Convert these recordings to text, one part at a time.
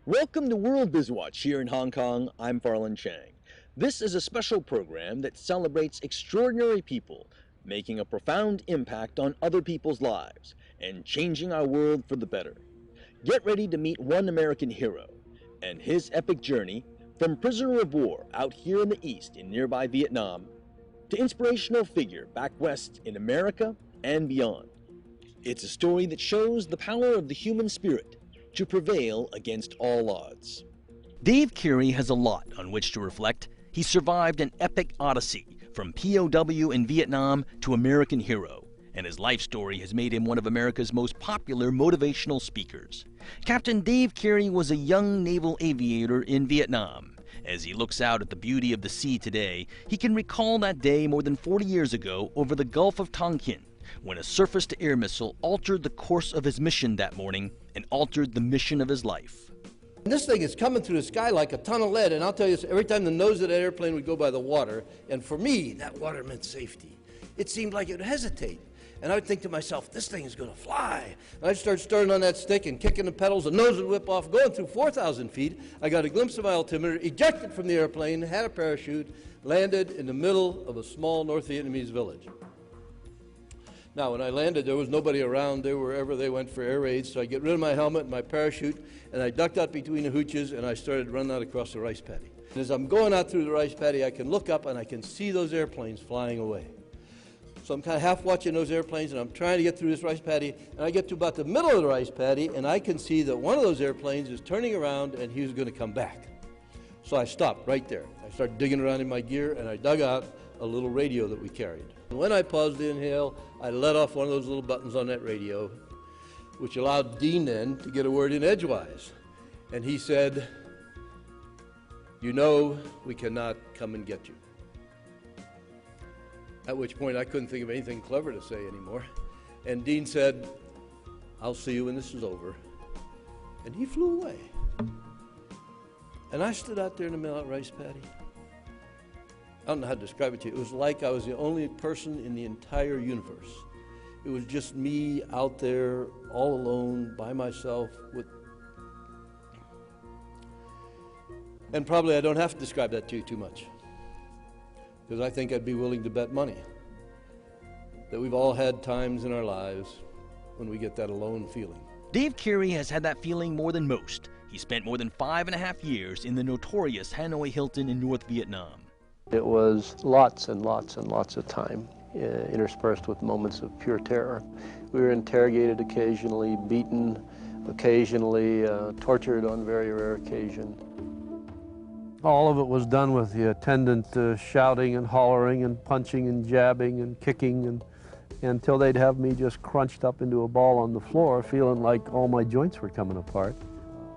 Welcome to WorldBizWatch here in Hong Kong. I'm Farlan Chang. This is a special program that celebrates extraordinary people making a profound impact on other people's lives and changing our world for the better. Get ready to meet one American hero and his epic journey from prisoner of war out here in the East in nearby Vietnam to inspirational figure back west in America and beyond. It's a story that shows the power of the human spirit to prevail against all odds. Dave Carey has a lot on which to reflect. He survived an epic odyssey from POW in Vietnam to American hero, and his life story has made him one of America's most popular motivational speakers. Captain Dave Carey was a young naval aviator in Vietnam. As he looks out at the beauty of the sea today, he can recall that day more than 40 years ago over the Gulf of Tonkin, when a surface-to-air missile altered the course of his mission that morning and altered the mission of his life. This thing is coming through the sky like a ton of lead, and I'll tell you, every time the nose of that airplane would go by the water, and for me, that water meant safety. It seemed like it would hesitate. And I would think to myself, this thing is going to fly. And I'd start stirring on that stick and kicking the pedals, the nose would whip off, going through 4,000 feet. I got a glimpse of my altimeter, ejected from the airplane, had a parachute, landed in the middle of a small North Vietnamese village. Now, when I landed, there was nobody around. They were wherever they went for air raids, so I get rid of my helmet and my parachute, and I ducked out between the hooches, and I started running out across the rice paddy. And as I'm going out through the rice paddy, I can look up, and I can see those airplanes flying away. So I'm kind of half watching those airplanes, and I'm trying to get through this rice paddy, and I get to about the middle of the rice paddy, and I can see that one of those airplanes is turning around, and he was going to come back. So I stopped right there. I started digging around in my gear, and I dug out a little radio that we carried. And when I paused the inhale, I let off one of those little buttons on that radio, which allowed Dean then to get a word in edgewise. And he said, "You know we cannot come and get you." At which point I couldn't think of anything clever to say anymore. And Dean said, "I'll see you when this is over." And he flew away. And I stood out there in the middle of that rice paddy. I don't know how to describe it to you. It was like I was the only person in the entire universe. It was just me out there all alone by myself with... And probably I don't have to describe that to you too much, because I think I'd be willing to bet money that we've all had times in our lives when we get that alone feeling. Dave Carey has had that feeling more than most. He spent more than 5.5 years in the notorious Hanoi Hilton in North Vietnam. It was lots and lots and lots of time, interspersed with moments of pure terror. We were interrogated occasionally, beaten occasionally, tortured on very rare occasion. All of it was done with the attendant shouting and hollering and punching and jabbing and kicking, and until they'd have me just crunched up into a ball on the floor, feeling like all my joints were coming apart.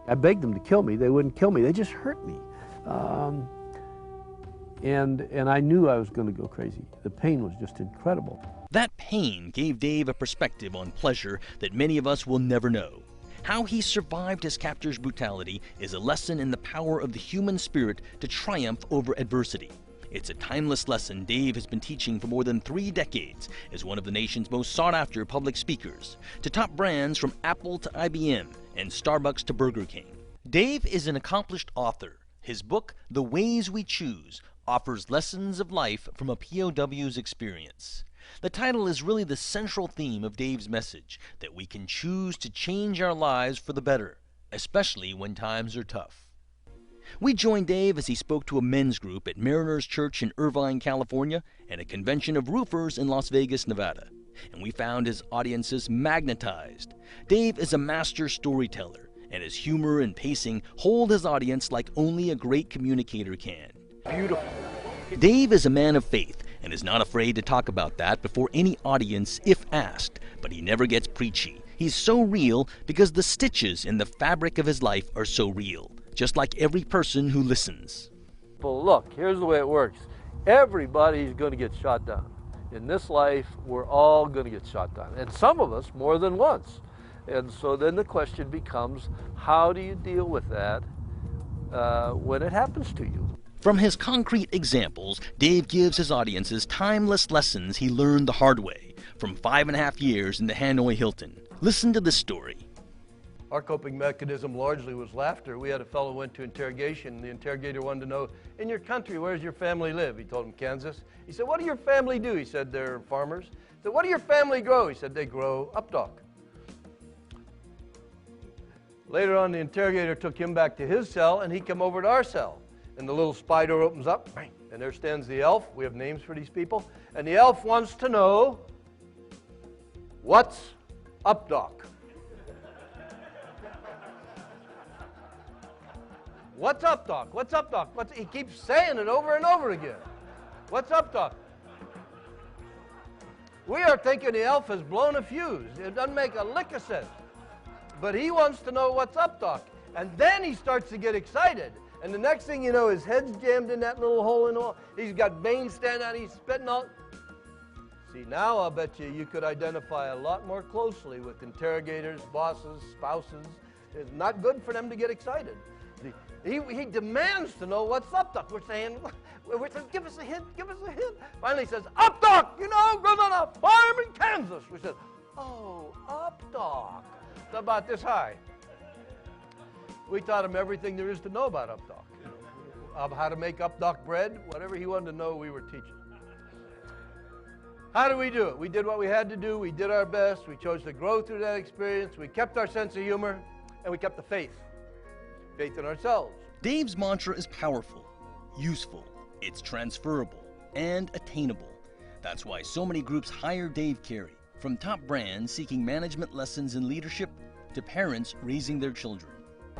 I begged them to kill me. They wouldn't kill me. They just hurt me. And I knew I was going to go crazy. The pain was just incredible. That pain gave Dave a perspective on pleasure that many of us will never know. How he survived his captor's brutality is a lesson in the power of the human spirit to triumph over adversity. It's a timeless lesson Dave has been teaching for more than 3 decades as one of the nation's most sought-after public speakers, to top brands from Apple to IBM and Starbucks to Burger King. Dave is an accomplished author. His book, The Ways We Choose, offers lessons of life from a POW's experience. The title is really the central theme of Dave's message, that we can choose to change our lives for the better, especially when times are tough. We joined Dave as he spoke to a men's group at Mariners Church in Irvine, California, and a convention of roofers in Las Vegas, Nevada. And we found his audiences magnetized. Dave is a master storyteller, and his humor and pacing hold his audience like only a great communicator can. Beautiful. Dave is a man of faith and is not afraid to talk about that before any audience if asked, but he never gets preachy. He's so real because the stitches in the fabric of his life are so real, just like every person who listens. Well, look, here's the way it works. Everybody's going to get shot down. In this life, we're all going to get shot down, and some of us more than once. And so then the question becomes, how do you deal with that when it happens to you? From his concrete examples, Dave gives his audiences timeless lessons he learned the hard way from 5.5 years in the Hanoi Hilton. Listen to this story. Our coping mechanism largely was laughter. We had a fellow who went to interrogation. The interrogator wanted to know, in your country, where does your family live? He told him, Kansas. He said, what do your family do? He said, they're farmers. He said, what do your family grow? He said, they grow updog. Later on, the interrogator took him back to his cell, and he came over to our cell. And the little spy door opens up, and there stands the elf. We have names for these people. And the elf wants to know, what's updog? What's up, Doc? What's up, Doc? He keeps saying it over and over again. What's up, Doc? We are thinking the elf has blown a fuse. It doesn't make a lick of sense. But he wants to know what's up, Doc. And then he starts to get excited. And the next thing you know, his head's jammed in that little hole in the wall. He's got veins standing out. He's spitting out. See, now I'll bet you could identify a lot more closely with interrogators, bosses, spouses. It's not good for them to get excited. He demands to know what's up, Doc. We're saying, give us a hint, give us a hint. Finally he says, up, Doc, you know, goes on a farm in Kansas. We said, oh, up, Doc. It's about this high. We taught him everything there is to know about up, Doc. You know, how to make up, Doc bread, whatever he wanted to know, we were teaching. How do we do it? We did what we had to do. We did our best. We chose to grow through that experience. We kept our sense of humor, and we kept the faith. Faith in ourselves. Dave's mantra is powerful, useful, it's transferable, and attainable. That's why so many groups hire Dave Carey, from top brands seeking management lessons in leadership to parents raising their children.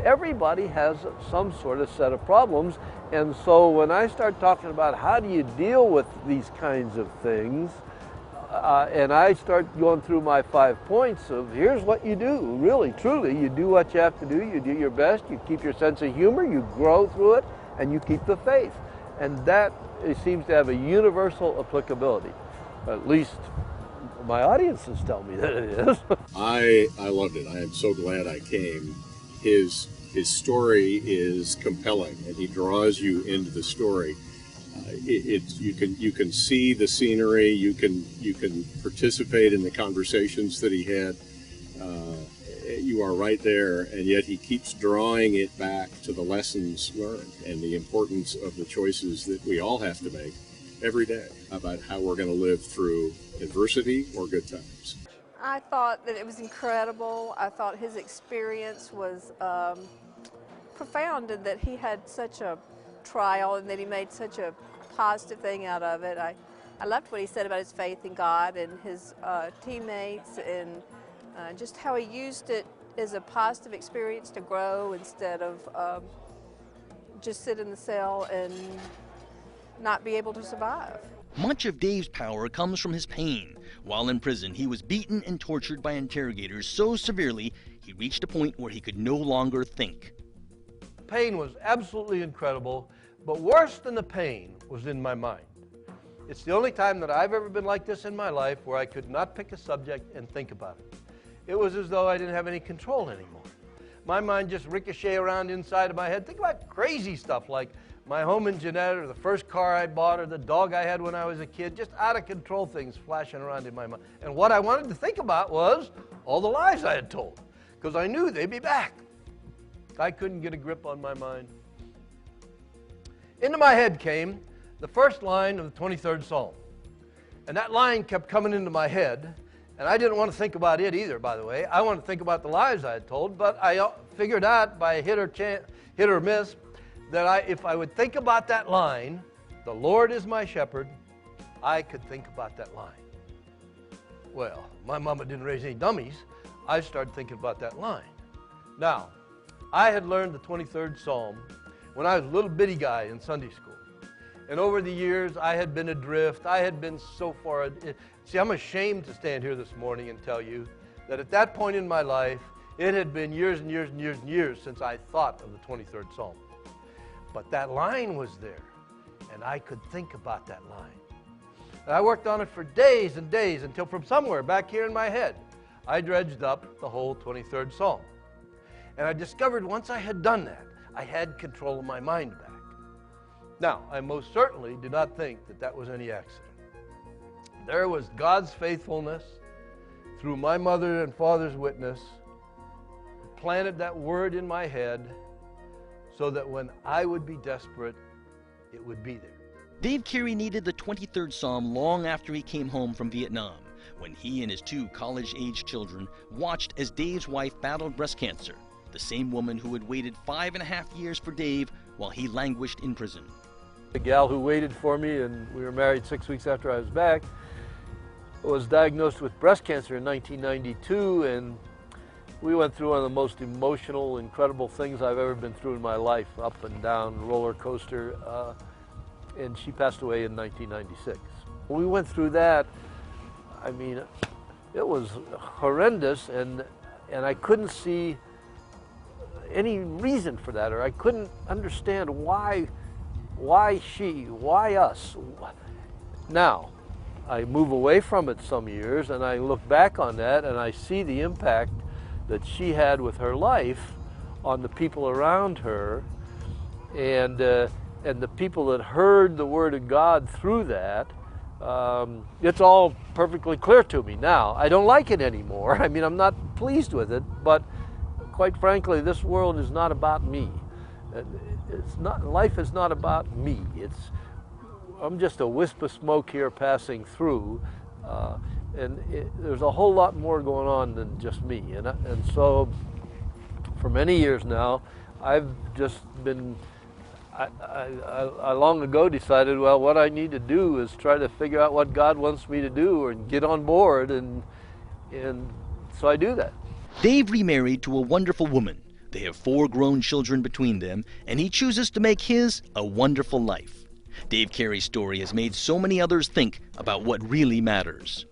Everybody has some sort of set of problems, and so when I start talking about how do you deal with these kinds of things, and I start going through my 5 points of here's what you do, really, truly, you do what you have to do, you do your best, you keep your sense of humor, you grow through it, and you keep the faith. And that seems to have a universal applicability. At least my audiences tell me that it is. I loved it. I am so glad I came. His story is compelling, and he draws you into the story. You can see the scenery. You can participate in the conversations that he had. You are right there, and yet he keeps drawing it back to the lessons learned and the importance of the choices that we all have to make every day about how we're going to live through adversity or good times. I thought that it was incredible. I thought his experience was profound, and that he had such a trial and that he made such a positive thing out of it. I loved what he said about his faith in God and his teammates, and just how he used it as a positive experience to grow instead of just sit in the cell and not be able to survive. Much of Dave's power comes from his pain. While in prison, he was beaten and tortured by interrogators so severely, he reached a point where he could no longer think. Pain was absolutely incredible, but worse than the pain was in my mind. It's the only time that I've ever been like this in my life where I could not pick a subject and think about it. It was as though I didn't have any control anymore. My mind just ricocheted around inside of my head. Think about crazy stuff like my home in Jeanette, or the first car I bought, or the dog I had when I was a kid, just out of control things flashing around in my mind. And what I wanted to think about was all the lies I had told, because I knew they'd be back. I couldn't get a grip on my mind. Into my head came the first line of the 23rd Psalm. And that line kept coming into my head, and I didn't want to think about it either, by the way. I wanted to think about the lies I had told, but I figured out by hit or miss that if I would think about that line, the Lord is my shepherd, I could think about that line. Well, my mama didn't raise any dummies. I started thinking about that line. Now, I had learned the 23rd Psalm when I was a little bitty guy in Sunday school. And over the years, I had been adrift. I had been so far. See, I'm ashamed to stand here this morning and tell you that at that point in my life, it had been years and years and years and years since I thought of the 23rd Psalm. But that line was there, and I could think about that line. And I worked on it for days and days until from somewhere back here in my head, I dredged up the whole 23rd Psalm. And I discovered once I had done that, I had control of my mind back. Now, I most certainly do not think that that was any accident. There was God's faithfulness through my mother and father's witness planted that word in my head so that when I would be desperate, it would be there. Dave Carey needed the 23rd Psalm long after he came home from Vietnam, when he and his 2 college-age children watched as Dave's wife battled breast cancer, the same woman who had waited 5.5 years for Dave while he languished in prison. The gal who waited for me, and we were married 6 weeks after I was back, was diagnosed with breast cancer in 1992, and we went through one of the most emotional, incredible things I've ever been through in my life, up and down roller coaster, and she passed away in 1996. When we went through that, I mean, it was horrendous, and I couldn't see any reason for that, or I couldn't understand why she, why us. Now, I move away from it some years, and I look back on that, and I see the impact that she had with her life on the people around her, and the people that heard the Word of God through that. It's all perfectly clear to me now. I don't like it anymore. I mean, I'm not pleased with it, but quite frankly, this world is not about me. It's not, life is not about me. I'm just a wisp of smoke here passing through, and there's a whole lot more going on than just me. And so, for many years now, I've just been, I long ago decided, well, what I need to do is try to figure out what God wants me to do and get on board, and so I do that. Dave remarried to a wonderful woman. They have 4 grown children between them, and he chooses to make his a wonderful life. Dave Carey's story has made so many others think about what really matters.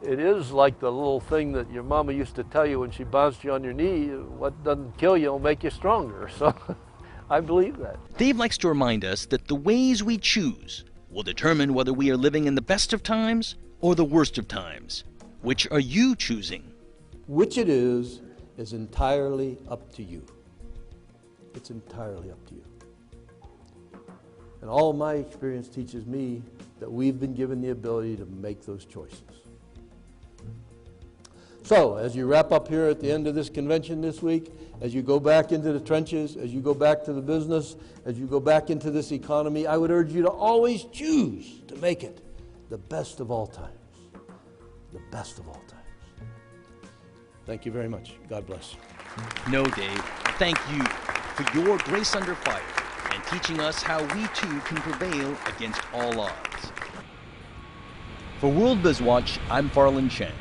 It is like the little thing that your mama used to tell you when she bounced you on your knee, what doesn't kill you will make you stronger. So I believe that. Dave likes to remind us that the ways we choose will determine whether we are living in the best of times or the worst of times. Which are you choosing? Which it is entirely up to you. It's entirely up to you. And all my experience teaches me that we've been given the ability to make those choices. So, as you wrap up here at the end of this convention this week, as you go back into the trenches, as you go back to the business, as you go back into this economy, I would urge you to always choose to make it the best of all times. The best of all times. Thank you very much. God bless. No, Dave, thank you for your grace under fire and teaching us how we too can prevail against all odds. For WorldBizWatch, I'm Farland Chang.